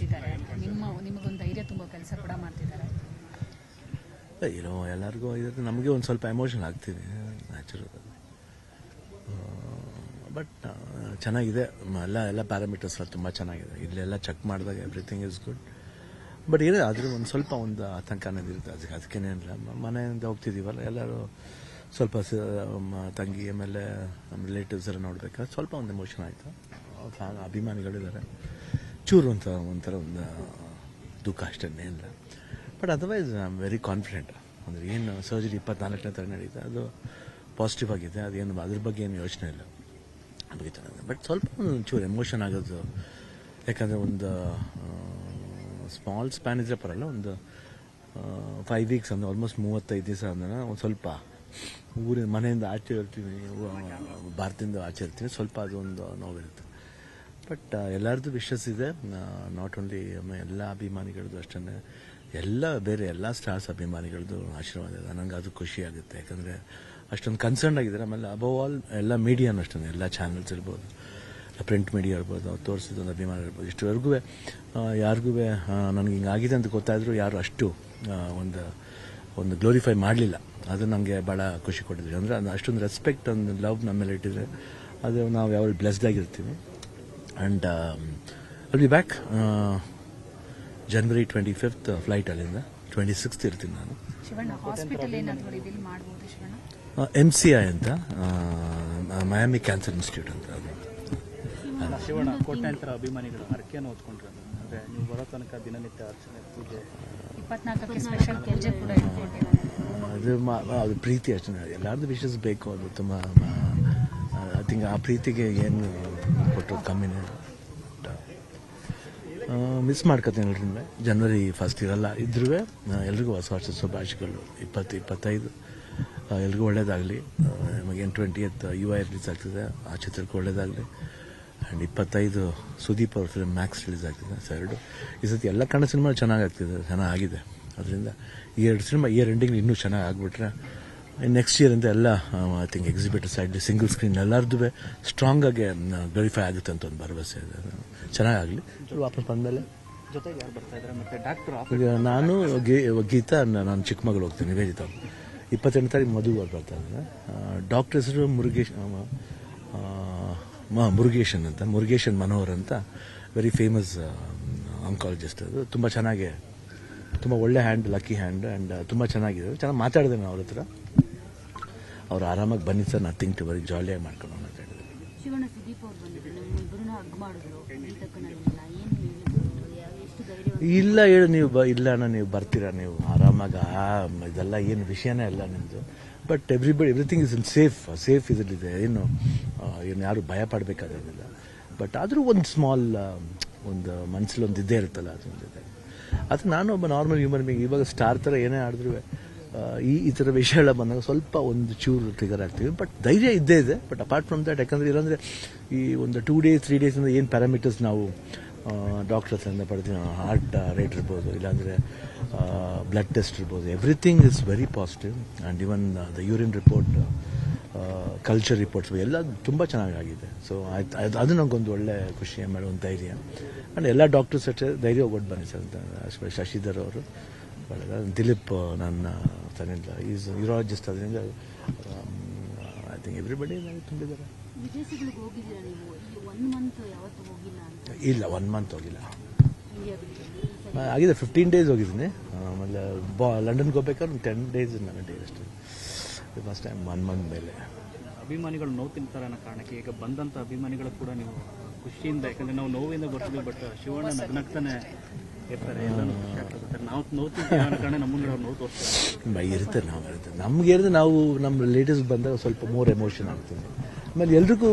ಬರ್ತಿದ್ದಾರೆ, ನಿಮಗೊಂದು ಧೈರ್ಯ ತುಂಬೋ ಕೆಲಸ ಕೂಡ ಮಾಡ್ತಿದ್ದಾರೆ. ಏನೋ ಎಲ್ಲರಿಗೂ ಇರುತ್ತೆ, ನಮಗೆ ಒಂದು ಸ್ವಲ್ಪ ಎಮೋಷನ್ ಆಗ್ತೀವಿ ನ್ಯಾಚುರಲ್. ಬಟ್ ಚೆನ್ನಾಗಿದೆ, ಎಲ್ಲ ಪ್ಯಾರಾಮೀಟರ್ಸ್ ತುಂಬ ಚೆನ್ನಾಗಿದೆ. ಇಲ್ಲೆಲ್ಲ ಚೆಕ್ ಮಾಡಿದಾಗ ಎವ್ರಿಥಿಂಗ್ ಇಸ್ ಗುಡ್. ಬಟ್ ಏನೇ ಆದರೂ ಒಂದು ಆತಂಕ ಅನ್ನೋದಿರುತ್ತೆ. ಅದಕ್ಕೇನಿಲ್ಲ, ಮನೆಯಿಂದ ಹೋಗ್ತಿದ್ದೀವಲ್ಲ ಎಲ್ಲರೂ ಸ್ವಲ್ಪ ತಂಗಿ ಆಮೇಲೆ ನಮ್ಮ ರಿಲೇಟಿವ್ಸ್ ಎಲ್ಲ ನೋಡ್ಬೇಕಾದ್ರೆ ಸ್ವಲ್ಪ ಒಂದು ಎಮೋಷನ್ ಆಯಿತು. ಅಭಿಮಾನಿಗಳಿದ್ದಾರೆ, ಚೂರು ಒಂಥರ ಒಂದು ದುಃಖ ಅಷ್ಟೇ ಇಲ್ಲ. But otherwise I am very confident. ಅಂದರೆ ಏನು ಸರ್ಜರಿ 24ನೇ ಥರ ನಡೀತಾ, ಅದು ಪಾಸಿಟಿವ್ ಆಗಿದೆ. ಅದೇನು ಅದ್ರ ಬಗ್ಗೆ ಏನು ಯೋಚನೆ ಇಲ್ಲ, ಬಗ್ಗೆ ಚೆನ್ನಾಗಿದೆ. ಬಟ್ ಸ್ವಲ್ಪ ಒಂಚೂರು ಎಮೋಷನ್ ಆಗೋದು, ಯಾಕಂದರೆ ಒಂದು ಸ್ಮಾಲ್ ಸ್ಪ್ಯಾನ್ ಇದ್ರೆ ಪರಲ್ಲ, ಒಂದು 5 ವೀಕ್ಸ್ ಅಂದರೆ ಆಲ್ಮೋಸ್ಟ್ 35 ದಿವಸ ಅಂದ್ರೆ ಒಂದು ಸ್ವಲ್ಪ ಊರಿನ ಮನೆಯಿಂದ ಆಚೆ ಇರ್ತೀವಿ, ಭಾರತದಿಂದ ಆಚೆ ಇರ್ತೀವಿ, ಸ್ವಲ್ಪ ಅದೊಂದು ನೋವಿರುತ್ತೆ. ಬಟ್ ಎಲ್ಲರದ್ದು ವಿಶಸ್ ಇದೆ, ನಾಟ್ ಓನ್ಲಿ ಎಲ್ಲ ಅಭಿಮಾನಿಗಳದ್ದು ಅಷ್ಟೇ, ಬೇರೆ ಎಲ್ಲ ಸ್ಟಾರ್ಸ್ ಅಭಿಮಾನಿಗಳದ್ದು ಆಶೀರ್ವಾದ ಇದೆ. ನನಗೆ ಅದು ಖುಷಿ ಆಗುತ್ತೆ, ಯಾಕಂದರೆ ಅಷ್ಟೊಂದು ಕನ್ಸರ್ನ್ ಆಗಿದ್ದಾರೆ. ಆಮೇಲೆ ಅಬವ್ ಆಲ್ ಎಲ್ಲ ಮೀಡಿಯಾನು ಅಷ್ಟೇ, ಎಲ್ಲ ಚಾನಲ್ಸ್ ಇರ್ಬೋದು, ಪ್ರಿಂಟ್ ಮೀಡಿಯಾ ಇರ್ಬೋದು, ಅವ್ರು ತೋರಿಸಿದೊಂದು ಅಭಿಮಾನ ಇರ್ಬೋದು. ಇಷ್ಟುವರೆಗೂ ಯಾರಿಗೂ ನನಗೆ ಹಿಂಗಾಗಿದೆ ಅಂತ ಗೊತ್ತಾದರೂ ಯಾರು ಅಷ್ಟು ಒಂದು ಗ್ಲೋರಿಫೈ ಮಾಡಲಿಲ್ಲ. ಅದು ನನಗೆ ಭಾಳ ಖುಷಿ ಕೊಟ್ಟಿದ್ವಿ. ಅಂದರೆ ಅಷ್ಟೊಂದು ರೆಸ್ಪೆಕ್ಟ್, ಒಂದು ಲವ್ ನಮ್ಮ ಮೇಲೆ ಇಟ್ಟಿದ್ರೆ ಅದು ನಾವು ಯಾವಾಗ ಬ್ಲೆಸ್ಡ್ ಆಗಿರ್ತೀವಿ. And I'll be back January 25th flight, ಅಲ್ಲಿಂದ 26th ಇರ್ತೀನಿ ನಾನು. MCI ಅಂತ, ಮಯಾಮಿ ಕ್ಯಾನ್ಸರ್ ಇನ್ಸ್ಟಿಟ್ಯೂಟ್ ಅಂತ. ಶಿವಣ್ಣ, ಕೋಟ್ಯಾಂತರ ಅಭಿಮಾನಿಗಳು ಹರಕೆಯನ್ನು ಹೊತ್ಕೊಂಡ್ರೆ, ಅಂದರೆ ನೀವು ಬರೋ ತನಕ ದಿನನಿತ್ಯ ಅರ್ಚನೆ, ಪೂಜೆ, 24ಕ್ಕೆ ಸ್ಪೆಷಲ್ ಪೂಜೆ ಕೂಡ ಅದು ಪ್ರೀತಿ ಅಷ್ಟೇ. ಎಲ್ಲರದ್ದು ವಿಶಸ್ ಬೇಕು, ಅದು ತುಂಬ ಐ ಥಿಂಕ್ ಆ ಪ್ರೀತಿಗೆ ಏನು ಕೊಟ್ಟರು ಕಮ್ಮಿನೇ. ಮಿಸ್ ಮಾಡ್ಕೊತೀನಿ ಎಲ್ಲರಿಂದ. January 1st ಇರಲ್ಲ, ಇದ್ರೂ ಎಲ್ರಿಗೂ ಹೊಸ ವರ್ಷದ ಶುಭಾಶಯಗಳು. 20-25 ಎಲ್ರಿಗೂ ಒಳ್ಳೇದಾಗಲಿ. ನಮಗೇನು 20th UI ರಿಲೀಸ್ ಆಗ್ತಿದೆ, ಆ ಚಿತ್ರಕ್ಕೆ ಒಳ್ಳೇದಾಗಲಿ. ಆ್ಯಂಡ್ 25 ಸುದೀಪ್ ಅವ್ರ ಫಿಲ್ಮ್ ಮ್ಯಾಕ್ಸ್ ರಿಲೀಸ್ ಆಗ್ತಿದೆ. ಈ ಸತಿ ಎಲ್ಲ ಕನ್ನಡ ಸಿನಿಮಾ ಚೆನ್ನಾಗಿದೆ. ಅದರಿಂದ ಈ 2 ಸಿನಿಮಾ ಇಯರ್ ಎಂಡಿಂಗ್ ಇನ್ನೂ ಚೆನ್ನಾಗಿ ಆಗಿಬಿಟ್ರೆ ನೆಕ್ಸ್ಟ್ ಇಯರ್ ಅಂತ ಎಲ್ಲ I think exhibitor side, single screen ಎಲ್ಲರದ್ದು ಸ್ಟ್ರಾಂಗ್ ಆಗಿ ವೆರಿಫೈ ಆಗುತ್ತೆ ಅಂತ ಒಂದು ಭರವಸೆ ಇದೆ. ಚೆನ್ನಾಗಾಗಲಿ. ವಾಪಸ್ ಬಂದಮೇಲೆ ಜೊತೆಗೆ ಯಾರು ಬರ್ತಾ ಇದ್ದಾರೆ? ಮತ್ತು ಡಾಕ್ಟರ್ ಈಗ ನಾನು ಗೀತಾ, ನಾನು ಚಿಕ್ಕಮಗಳೂರು ಹೋಗ್ತೀನಿ, ನಿವೇದಿತ. 28ನೇ ತಾರೀಕು ಮದುವೆ ಅವ್ರು ಬರ್ತಾ ಇದ್ದಾರೆ. ಡಾಕ್ಟರ್ ಹೆಸರು ಮುರುಗೇಶನ್ ಮನೋಹರ್ ಅಂತ, ವೆರಿ ಫೇಮಸ್ ಆಂಕಾಲಜಿಸ್ಟ್. ಅದು ತುಂಬ ಚೆನ್ನಾಗಿ, ತುಂಬ ಒಳ್ಳೆ ಹ್ಯಾಂಡ್, ಲಕ್ಕಿ ಹ್ಯಾಂಡ್. ಆ್ಯಂಡ್ ತುಂಬ ಚೆನ್ನಾಗಿದೆ, ಚೆನ್ನಾಗಿ ಮಾತಾಡಿದೆ ನಾನು ಅವ್ರ ಹತ್ರ. ಅವ್ರು ಆರಾಮಾಗಿ ಬನ್ನಿ ಸರ್, ನಥಿಂಗ್ ಟು ವರಿ, ಜಾಲಿಯಾಗಿ ಮಾಡ್ಕೊಂಡು ಮಾತಾಡಿದ್ರು. ಇಲ್ಲ ಹೇಳು ನೀವು, ಇಲ್ಲ ಅಣ್ಣ ನೀವು ಬರ್ತೀರಾ, ನೀವು ಆರಾಮಾಗ, ಇದೆಲ್ಲ ಏನು ವಿಷಯನೇ ಅಲ್ಲ ನಿಮ್ಮದು. But everything is in safe ಇದರಲ್ಲಿದೆ. ಏನು ಯಾರು ಭಯ ಪಡಬೇಕಾದಿಲ್ಲ. ಬಟ್ ಆದರೂ ಒಂದು ಸ್ಮಾಲ್ ಒಂದು ಮನಸ್ಸಲ್ಲಿ ಒಂದು ಇದ್ದೇ ಇರುತ್ತಲ್ಲ, ಅದೊಂದಿದೆ. ಅದು ನಾನು ಒಬ್ಬ ನಾರ್ಮಲ್ ಹ್ಯೂಮನ್ ಬೀಯಿಂಗ್. ಇವಾಗ ಸ್ಟಾರ್ ಥರ ಏನೇ ಆಡಿದ್ರು ಈ ಥರ ವಿಷಯಗಳ ಬಂದಾಗ ಸ್ವಲ್ಪ ಒಂದು ಚೂರು ಟ್ರಿಗರ್ ಆಗ್ತೀವಿ. ಬಟ್ ಧೈರ್ಯ ಇದ್ದೇ ಇದೆ. ಬಟ್ ಅಪಾರ್ಟ್ ಫ್ರಮ್ ದಟ್, ಯಾಕಂದರೆ ಇಲ್ಲಾಂದರೆ ಈ ಒಂದು 2 days 3 days ಏನು ಪ್ಯಾರಾಮೀಟರ್ಸ್ ನಾವು ಡಾಕ್ಟರ್ಸ್ ಇಂದ ಪಡ್ತೀವಿ, ಹಾರ್ಟ್ ರೇಟ್ ಇರ್ಬೋದು, ಇಲ್ಲಾಂದರೆ ಬ್ಲಡ್ ಟೆಸ್ಟ್ ಇರ್ಬೋದು, everything is very positive. And even the urine report, culture reports ಎಲ್ಲ ತುಂಬ ಚೆನ್ನಾಗಿದೆ. ಸೊ ಅದು ನನಗೊಂದು ಒಳ್ಳೆ ಖುಷಿ, ಆಮೇಲೆ ಒಂದು ಧೈರ್ಯ. ಆ್ಯಂಡ್ ಎಲ್ಲ ಡಾಕ್ಟರ್ಸ್ ಅಷ್ಟೇ ಧೈರ್ಯ ಹೋಗ್ಬಿಟ್ಟು ಬನ್ನಿ ಸರ್ ಅಂತ. ಶಶಿಧರ್ ಅವರು, ದಿಲೀಪ್ ನನ್ನ ತನ್ನಿಂದ ಈಸ್ ಯೂರಾಲಜಿಸ್ಟ್. ಅದರಿಂದ ಐ ಥಿಂಕ್ ಎವ್ರಿಬಡಿ ತುಂಬಿದ್ದಾರೆ. ಇಲ್ಲ, 1 month ಹೋಗಿಲ್ಲ. ಆಗಿದೆ 15 days ಹೋಗಿದ್ದೀನಿ. ಆಮೇಲೆ ಲಂಡನ್ಗೆ ಹೋಗ್ಬೇಕಾದ್ರೆ ಒಂದು 10 days 11 days ಅಷ್ಟೇ. ಫಸ್ಟ್ ಟೈಮ್ 1 month ಮೇಲೆ. ಅಭಿಮಾನಿಗಳು ನೋವು ತಿಂತಾರೆ ಅನ್ನೋ ಕಾರಣಕ್ಕೆ ಈಗ ಬಂದಂಥ ಅಭಿಮಾನಿಗಳು ಕೂಡ ನೀವು ಖುಷಿಯಿಂದ, ಯಾಕಂದರೆ ನಾವು ನೋವಿಂದ ಬರ್ತೀವಿ, ಬಟ್ ಶಿವಣ್ಣ ನಗ್ನಗ್ತಾನೆ ಇರ್ತಾರೆ, ಎಲ್ಲನೂ ಖುಷಿ ಆಗ್ತದೆ. ನಾವು ನೋವು ತಿಂತೀವಿ ಅನ್ನೋ ಕಾರಣ ನಮ್ಮನ್ನು ಅವ್ರು ನೋವು ತೋರಿಸ್ತಾರೆ. ಇರುತ್ತೆ, ನಾವು ನಮ್ಗೆ ಹೇಳಿದ್ರೆ ನಾವು ನಮ್ಮ ರಿಲೇಟಿವ್ಸ್ ಬಂದಾಗ ಸ್ವಲ್ಪ ಮೋರ್ ಎಮೋಷನ್ ಆಗ್ತದೆ. ಆಮೇಲೆ ಎಲ್ರಿಗೂ